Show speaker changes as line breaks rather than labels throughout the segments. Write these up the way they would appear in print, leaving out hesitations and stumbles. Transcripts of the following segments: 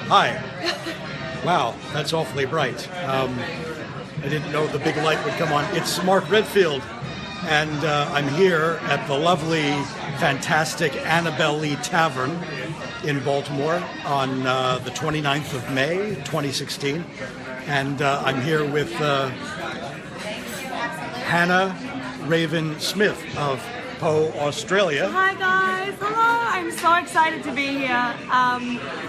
Hi. Wow, that's awfully bright. I didn't know the big light would come on. It's Mark Redfield, and I'm here at the lovely, fantastic Annabel Lee Tavern in Baltimore on the 29th of May, 2016. And I'm here with Hannah Raven Smith of Poe, Australia.
Hi guys, hello. I'm so excited to be here.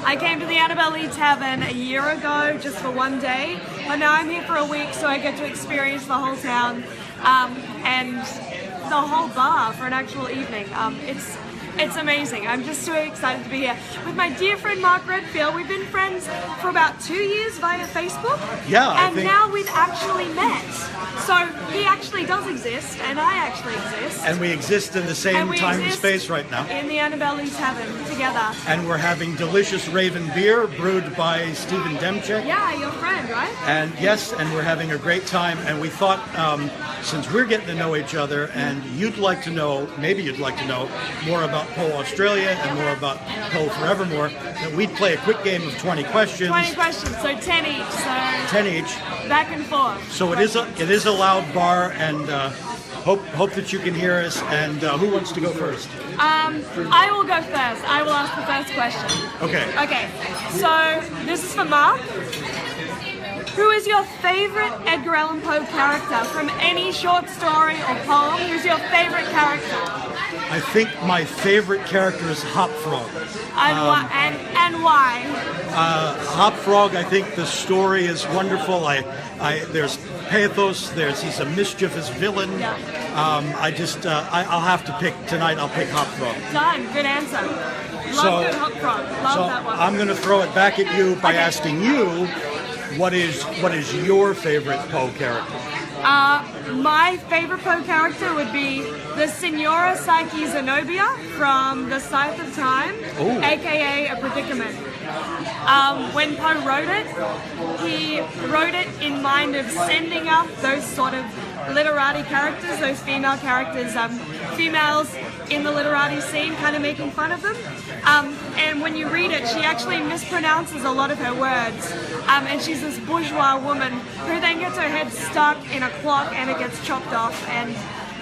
I came to the Annabel Lee Tavern a year ago just for one day, but now I'm here for a week, so I get to experience the whole town and the whole bar for an actual evening. It's amazing. I'm just so excited to be here with my dear friend Mark Redfield. We've been friends for about 2 years via Facebook.
Yeah,
and now we've actually met. So he actually does exist, and I actually exist.
And we exist in the same time and space right now.
In the Annabel Lee Tavern together.
And we're having delicious Raven beer brewed by Stephen Demchek.
Yeah, your friend, right?
And yes, and we're having a great time. And we thought, since we're getting to know each other, and you'd like to know, maybe you'd like to know more about Poe Australia and more about Poe Forevermore, that we'd play a quick game of 20 questions.
20 questions, so 10 each. So
10 each.
Back and forth.
So it is a loud bar, and hope that you can hear us. And who wants to go first?
I will go first. I will ask the first question.
Okay.
Okay. So this is for Mark. Who is your favorite Edgar Allan Poe character from any short story or poem? Who's your favorite character?
I think my favorite character is Hop Frog.
And why?
Hop Frog, I think the story is wonderful. There's pathos. He's a mischievous villain.
Yeah.
I'll have to pick tonight. I'll pick Hop Frog.
Done. Good answer. Love good Hop Frog. Love that one.
I'm going to throw it back at you by asking you, what is your favorite Poe character?
My favorite Poe character would be the Signora Psyche Zenobia from The Scythe of Time, aka A Predicament. When Poe wrote it, he wrote it in mind of sending up those sort of literati characters, those female characters, females in the literati scene, kind of making fun of them. And when you read it, she actually mispronounces a lot of her words. And she's this bourgeois woman who then gets her head stuck in a clock and it gets chopped off. And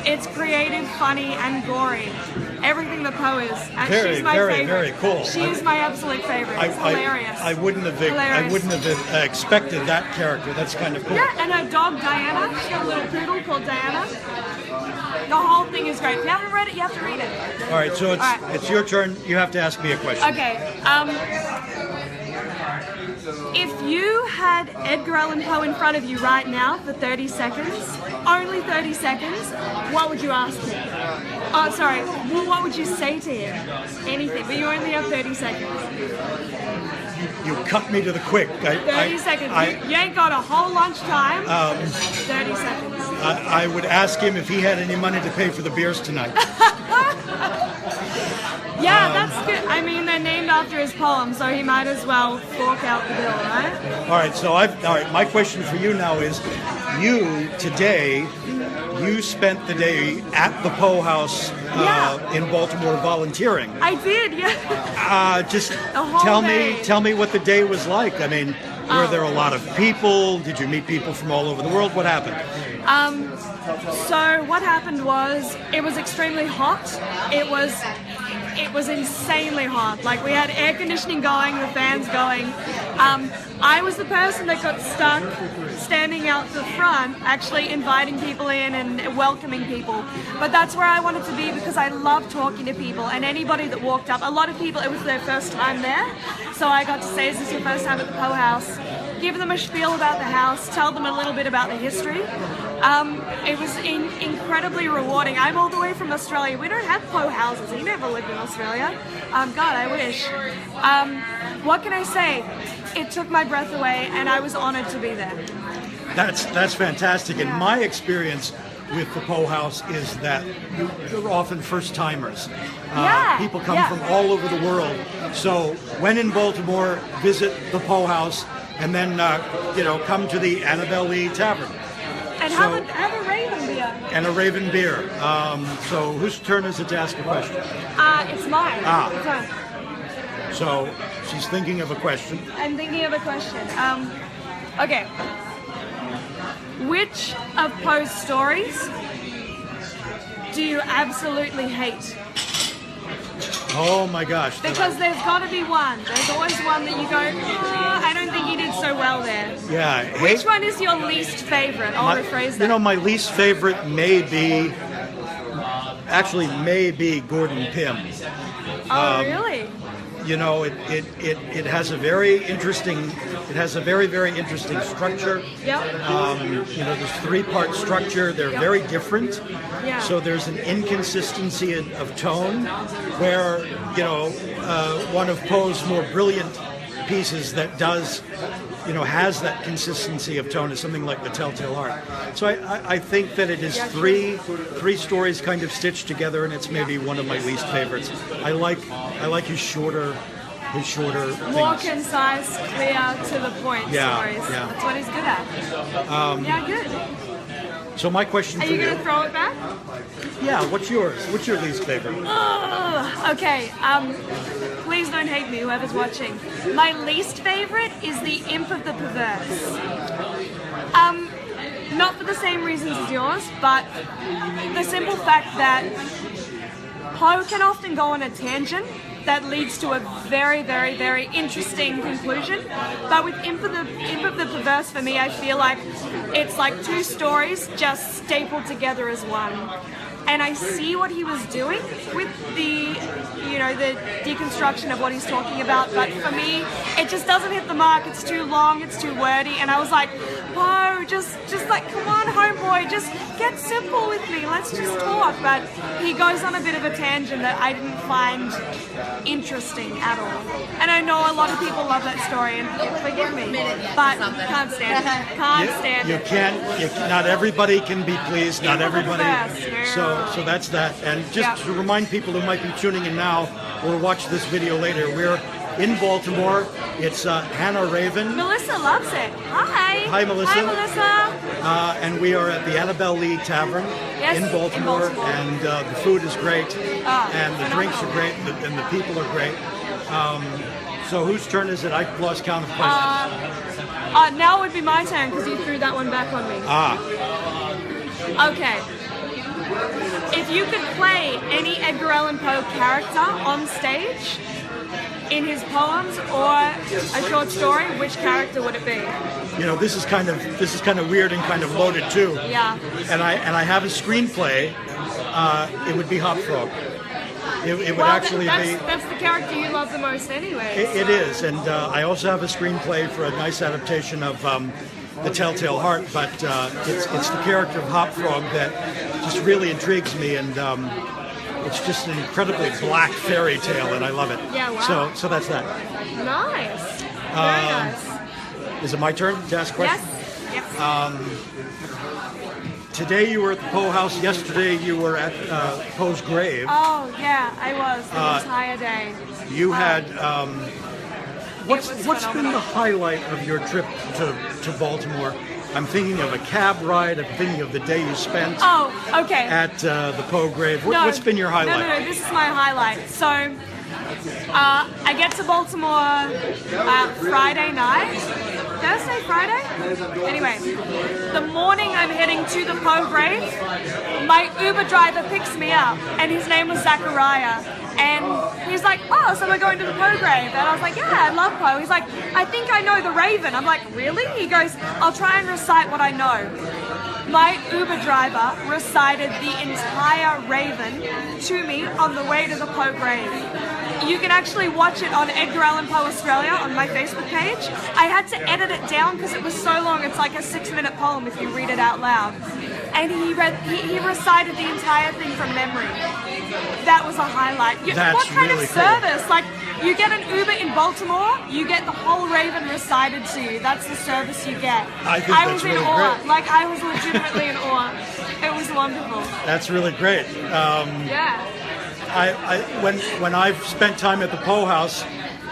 it's creative, funny, and gory. Everything that Poe is. And she's my favorite. Very cool. She is my absolute favorite. It's hilarious.
I wouldn't have expected that character. That's kind of cool.
Yeah, and her dog Diana. She's got a little poodle called Diana. The whole thing is great. If you haven't read it, you have to read it.
All right, so it's your turn. You have to ask me a question.
Okay. If you had Edgar Allan Poe in front of you right now for 30 seconds, only 30 seconds, what would you ask him? Oh, sorry. Well, what would you say to him? Anything, but you only have 30 seconds.
You cut me to the quick.
30 seconds. You ain't got a whole lunch time. 30 seconds.
I would ask him if he had any money to pay for the beers tonight.
Yeah, that's good. I mean, they're named after his poem, so he might as well fork out the bill, right?
All right. So my question for you now is, you spent the day at the Poe House in Baltimore volunteering.
I did, yeah.
Just tell me what the day was like. I mean, were there a lot of people? Did you meet people from all over the world? What happened?
So what happened was, it was extremely hot. It was insanely hot. Like, we had air conditioning going, the fans going. I was the person that got stuck standing out the front, actually inviting people in and welcoming people. But that's where I wanted to be, because I love talking to people, and anybody that walked up, a lot of people, it was their first time there. So I got to say, is this your first time at the Poe House? Give them a spiel about the house, tell them a little bit about the history. It was incredibly rewarding. I'm all the way from Australia. We don't have Poe houses. He never lived in Australia. God, I wish. What can I say? It took my breath away, and I was honored to be there.
That's fantastic. And my experience with the Poe House is that you're often first-timers. People come from all over the world. So when in Baltimore, visit the Poe House, and then come to the Annabel Lee Tavern.
And have a Raven beer.
And a Raven beer. So whose turn is it to ask a question?
It's mine.
So she's thinking of a question.
I'm thinking of a question. Okay. Which of Poe's stories do you absolutely hate?
Oh my gosh.
Because there's got to be one. There's always one that you go, oh, I don't think he did so well there.
Yeah.
Which one is your least favorite? I'll rephrase that.
You know, my least favorite may be Gordon Pym.
Oh, really?
You know, it has a very interesting, very interesting structure.
Yep.
You know, there's 3-part structure. They're very different.
Yeah.
So there's an inconsistency of tone where, you know, one of Poe's more brilliant pieces that does, you know, has that consistency of tone is something like The Telltale Heart. So I think that it is three stories kind of stitched together, and it's maybe one of my least favorites. I like his shorter
More
things.
concise, clear, to the point stories.
Yeah.
That's what he's good at. Yeah, good.
So my question
Are
for
you going to throw it back?
Yeah, what's yours? What's your least favorite?
Okay, please don't hate me, whoever's watching. My least favorite is The Imp of the Perverse. Not for the same reasons as yours, but the simple fact that Poe can often go on a tangent that leads to a very, very, very interesting conclusion. But with Imp of the Perverse, for me, I feel like it's like 2 stories just stapled together as one. And I see what he was doing with the deconstruction of what he's talking about. But for me, it just doesn't hit the mark. It's too long, it's too wordy. And I was like, Poe, just like, come on, homeboy, just get simple with me. Let's just talk. But he goes on a bit of a tangent that I didn't find interesting at all. And I know a lot of people love that story, and forgive me, but can't stand it. Can't stand it.
Not everybody can be pleased. Not everybody. So that's that. And just to remind people who might be tuning in now or watch this video later, we're in Baltimore. It's Hannah Raven.
Melissa loves it. Hi.
Hi, Melissa.
Hi, Melissa.
And we are at the Annabel Lee Tavern in Baltimore. And the food is great. And the drinks are great. And the people are great. So whose turn is it? I lost count of questions.
Now it would be my turn because you threw that one back on me. Okay. If you could play any Edgar Allan Poe character on stage in his poems or a short story, which character would it be?
You know, this is kind of weird and kind of loaded too.
Yeah.
And I have a screenplay. It would be Hop Frog. It would
that's the character you love the most anyway.
It is, and I also have a screenplay for a nice adaptation of The Telltale Heart, but it's the character of Hop Frog that just really intrigues me, and it's just an incredibly black fairy tale, and I love it.
Yeah, wow.
So that's that.
Nice. Very nice.
Is it my turn to ask questions?
Yes.
Today you were at the Poe House. Yesterday you were at Poe's grave.
Oh, yeah, I was the entire day.
You had... What's been the highlight of your trip to Baltimore? I'm thinking of a cab ride. I'm thinking of the day you spent at the Poe grave. What's been your highlight?
No, this is my highlight. So, I get to Baltimore Friday night. Thursday, Friday? Anyway, the morning I'm heading to the Poe grave, my Uber driver picks me up, and his name was Zachariah. And he's like, oh, so we're going to the Poe grave. And I was like, yeah, I love Poe. He's like, I think I know the Raven. I'm like, really? He goes, I'll try and recite what I know. My Uber driver recited the entire Raven to me on the way to the Poe grave. You can actually watch it on Edgar Allan Poe Australia on my Facebook page. I had to edit it down because it was so long. It's like a 6-minute poem if you read it out loud. And he recited the entire thing from memory. That was a highlight. What kind of service? Cool. Like, you get an Uber in Baltimore, you get the whole Raven recited to you. That's the service you get.
I was
in awe. Great. Like, I was legitimately in awe. It was wonderful.
That's really great.
Yeah.
When I've spent time at the Poe House,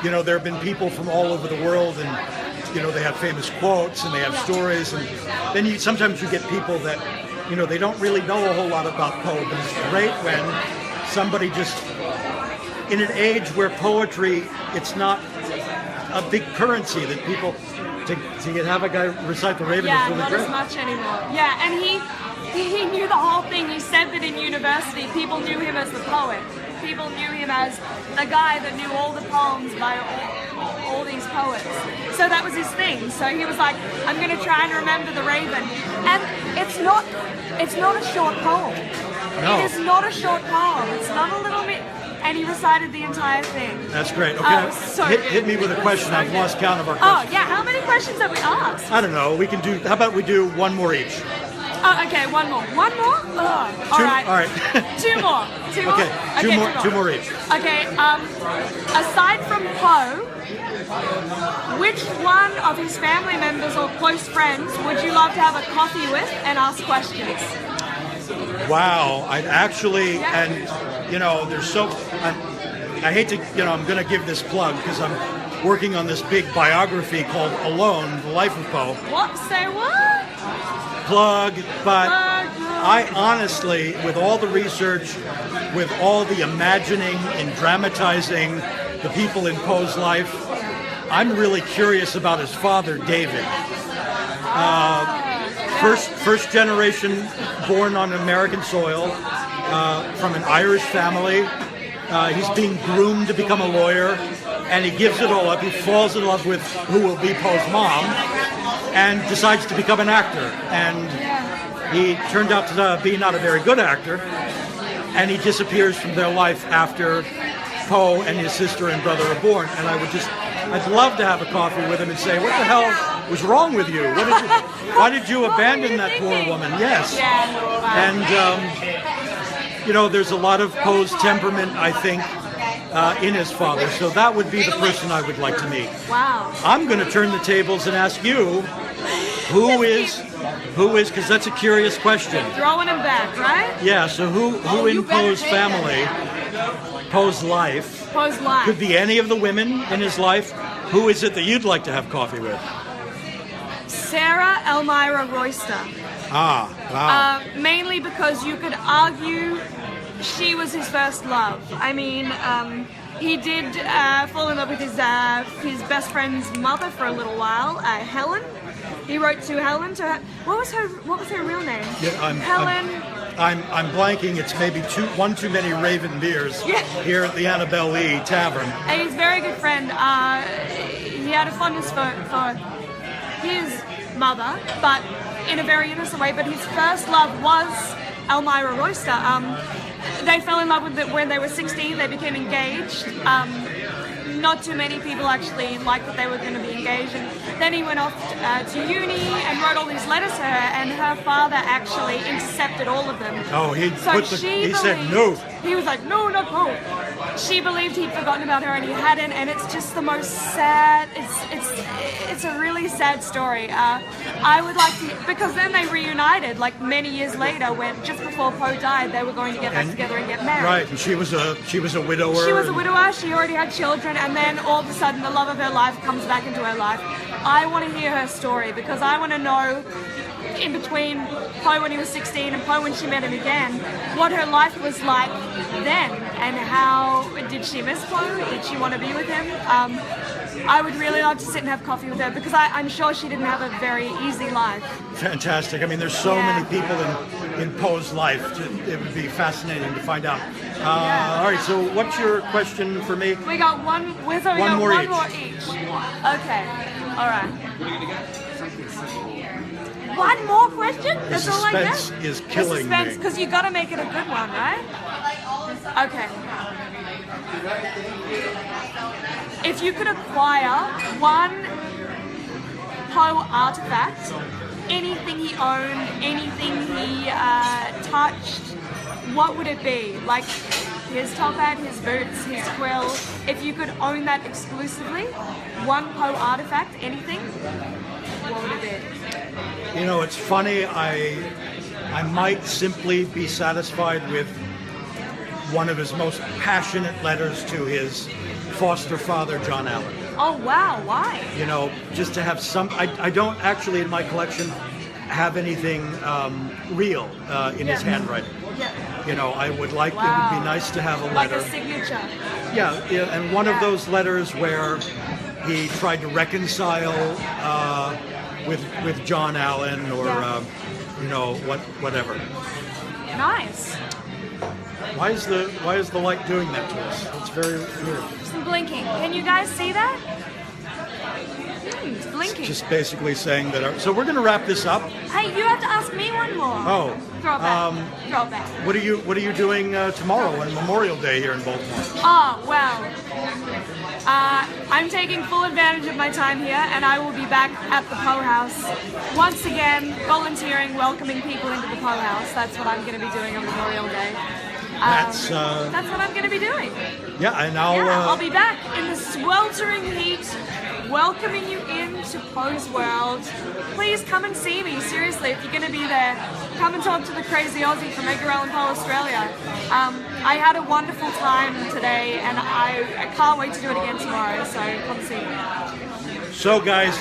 you know, there have been people from all over the world, and you know, they have famous quotes and they have stories, and then sometimes you get people that, you know, they don't really know a whole lot about Poe, but it's great when somebody just in an age where poetry, it's not a big currency that people to have a guy recite the Raven is really
not
great.
as much anymore. Yeah, and he knew the whole thing. He said that in university, people knew him as the poet. People knew him as the guy that knew all the poems by all these poets. So that was his thing. So he was like, I'm going to try and remember the Raven. And it's not a short poem.
No.
It is not a short poem. It's not a little bit. And he recited the entire thing.
That's great. Okay, hit me with a question. I've lost count of our questions.
Oh, yeah. How many questions have we asked?
I don't know. We can do. How about we do one more each?
Oh, okay. One more. One more? Oh, all right.
All right.
Two more. Two more?
Okay, two more each.
Okay. Aside from Poe, which one of his family members or close friends would you love to have a coffee with and ask questions?
Wow, I'd actually, and there's so, I hate to, I'm going to give this plug because I'm working on this big biography called Alone, The Life of Poe.
What? Say what?
Plug, but I honestly, with all the research, with all the imagining and dramatizing the people in Poe's life, I'm really curious about his father, David. First generation, born on American soil, from an Irish family. He's being groomed to become a lawyer, and he gives it all up. He falls in love with who will be Poe's mom, and decides to become an actor. And he turned out to be not a very good actor, and he disappears from their life after Poe and his sister and brother are born. And I'd love to have a coffee with him and say, what the hell was wrong with you? Why did you abandon that poor woman? Yes. And, there's a lot of Poe's temperament, I think, in his father. So that would be the person I would like to meet.
Wow.
I'm going to turn the tables and ask you, who is, because that's a curious question.
Throwing him back, right?
Yeah, so who in Poe's family, Poe's life, could be any of the women in his life. Who is it that you'd like to have coffee with?
Sarah Elmira Royster.
Ah, wow.
Mainly because you could argue she was his first love. I mean, he did fall in love with his best friend's mother for a little while, Helen. He wrote to Helen. What was her real name?
Yeah,
Helen.
I'm blanking. It's maybe one too many Raven beers here at the Annabel Lee Tavern.
And he's a very good friend. He had a fondness for his mother, but in a very innocent way. But his first love was Elmira Royster. They fell in love with it when they were 16. They became engaged. Not too many people actually liked that they were going to be engaged. And then he went off to uni and wrote all these letters to her, and her father actually intercepted all of them.
Oh, he said no.
He was like, no, not Poe. She believed he'd forgotten about her and he hadn't, and it's just the most sad, it's a really sad story. I would like to, because then they reunited like many years later, when just before Poe died, they were going to get back together and get married.
Right, and she was a widower.
She was a widower, she already had children, and then all of a sudden the love of her life comes back into her life. I want to hear her story because I want to know, in between Poe when he was 16 and Poe when she met him again, what her life was like then, and how did she miss Poe? Did she want to be with him? I would really love to sit and have coffee with her because I'm sure she didn't have a very easy life.
Fantastic. I mean, there's so many people in Poe's life. It would be fascinating to find out. All right, so what's your question for me?
We got one more each. Okay. All right. One more question? That's all I get?
The suspense is killing me.
Because you got to make it a good one, right? Okay. If you could acquire one Poe artifact, anything he owned, anything he touched, what would it be? Like his top hat, his boots, his quill. If you could own that exclusively, one Poe artifact, anything, what would it be?
It's funny. I might simply be satisfied with one of his most passionate letters to his foster father, John Allen.
Oh, wow. Why?
Just to have some... I don't actually, in my collection, have anything real in his handwriting.
Yeah.
I would like, it would be nice to have a
Like
letter.
a signature.
Yeah, and one of
Yeah.
those letters where he tried to reconcile with John Allen or,
Yeah.
whatever.
Nice.
Why is the light doing that to us? It's very weird.
Some blinking. Can you guys see that? It's blinking.
Just basically saying that. So we're going to wrap this up.
Hey, you have to ask me one more.
Oh,
Throw it back. Throw it back.
what are you doing tomorrow on Memorial Day here in Baltimore?
Oh, well. I'm taking full advantage of my time here, and I will be back at the Poe House. Once again, volunteering, welcoming people into the Poe House. That's what I'm going to be doing on Memorial Day.
That's
what I'm going to be doing.
yeah, and
I'll be back in the sweltering heat, welcoming you into Poe's World. Please come and see me. Seriously, if you're going to be there, come and talk to the crazy Aussie from Edgar Allan Poe, Australia. I had a wonderful time today, and I can't wait to do it again tomorrow. So come see me.
So guys,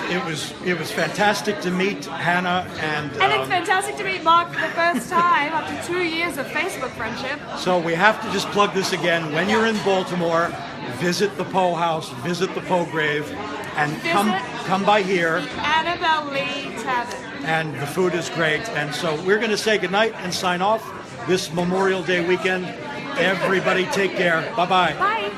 it was fantastic to meet Hannah
And it's fantastic to meet Mark for the first time after 2 years of Facebook friendship.
So we have to just plug this again. When you're in Baltimore, visit the Poe House, visit the Poe Grave, and come by here.
Annabel Lee Tavern.
And the food is great. And so we're going to say goodnight and sign off this Memorial Day weekend. Everybody take care. Bye-bye.
Bye.